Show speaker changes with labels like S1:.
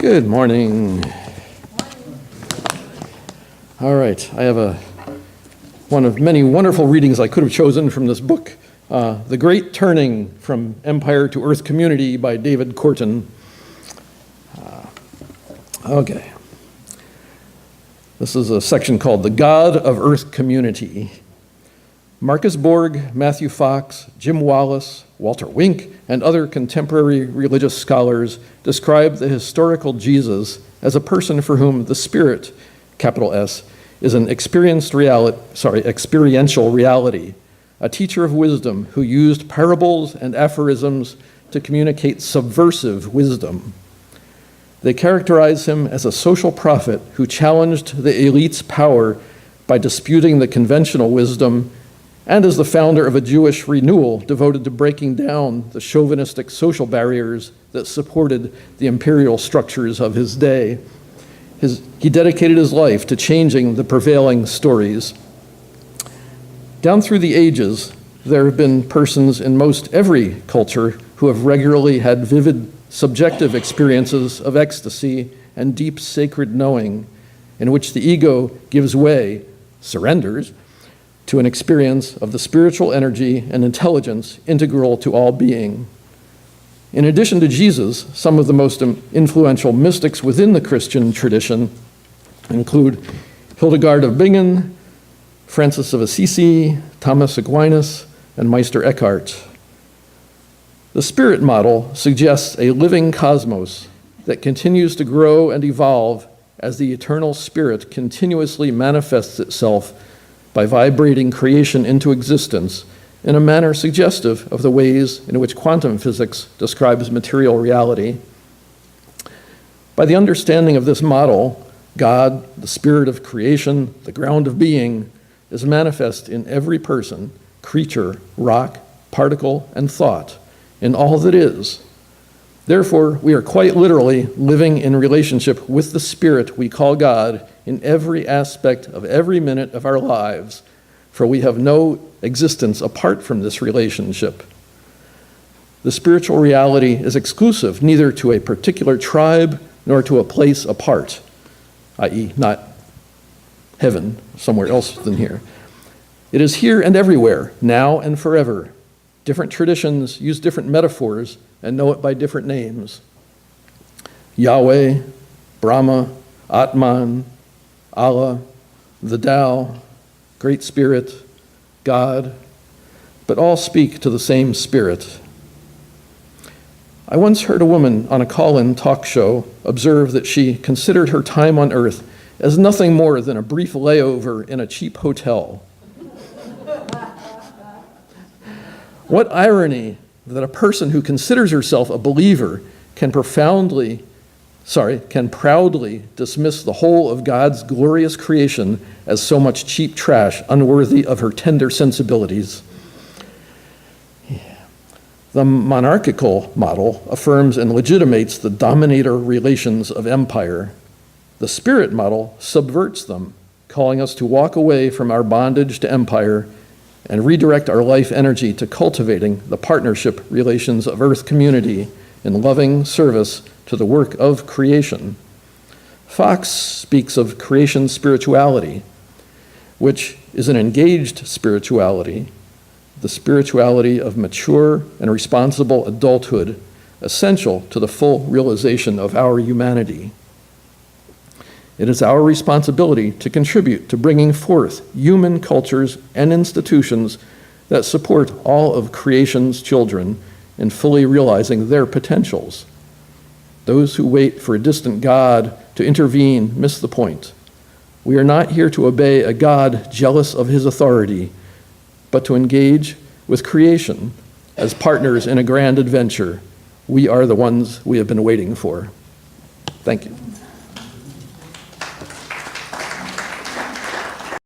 S1: Good morning. All right, I have one of many wonderful readings I could have chosen from this book, The Great Turning from Empire to Earth Community by David Korten. Okay. This is a section called The God of Earth Community. Marcus Borg, Matthew Fox, Jim Wallace, Walter Wink, and other contemporary religious scholars describe the historical Jesus as a person for whom the Spirit, capital S, is an experiential reality, a teacher of wisdom who used parables and aphorisms to communicate subversive wisdom. They characterize him as a social prophet who challenged the elite's power by disputing the conventional wisdom, and as the founder of a Jewish renewal devoted to breaking down the chauvinistic social barriers that supported the imperial structures of his day. He dedicated his life to changing the prevailing stories. Down through the ages, there have been persons in most every culture who have regularly had vivid subjective experiences of ecstasy and deep sacred knowing, in which the ego gives way, surrenders, to an experience of the spiritual energy and intelligence integral to all being. In addition to Jesus, some of the most influential mystics within the Christian tradition include Hildegard of Bingen, Francis of Assisi, Thomas Aquinas, and Meister Eckhart. The Spirit model suggests a living cosmos that continues to grow and evolve as the eternal Spirit continuously manifests itself by vibrating creation into existence in a manner suggestive of the ways in which quantum physics describes material reality. By the understanding of this model, God, the spirit of creation, the ground of being, is manifest in every person, creature, rock, particle, and thought, in all that is. Therefore, we are quite literally living in relationship with the Spirit we call God in every aspect of every minute of our lives, for we have no existence apart from this relationship. The spiritual reality is exclusive neither to a particular tribe nor to a place apart, i.e., not heaven, somewhere else than here. It is here and everywhere, now and forever. Different traditions use different metaphors and know it by different names. Yahweh, Brahma, Atman, Allah, the Tao, Great Spirit, God, but all speak to the same Spirit. I once heard a woman on a call-in talk show observe that she considered her time on earth as nothing more than a brief layover in a cheap hotel. What irony that a person who considers herself a believer can proudly dismiss the whole of God's glorious creation as so much cheap trash, unworthy of her tender sensibilities. The monarchical model affirms and legitimates the dominator relations of empire. The Spirit model subverts them, calling us to walk away from our bondage to empire and redirect our life energy to cultivating the partnership relations of Earth community in loving service to the work of creation. Fox speaks of creation spirituality, which is an engaged spirituality, the spirituality of mature and responsible adulthood, essential to the full realization of our humanity. It is our responsibility to contribute to bringing forth human cultures and institutions that support all of creation's children in fully realizing their potentials. Those who wait for a distant God to intervene miss the point. We are not here to obey a God jealous of his authority, but to engage with creation as partners in a grand adventure. We are the ones we have been waiting for. Thank you.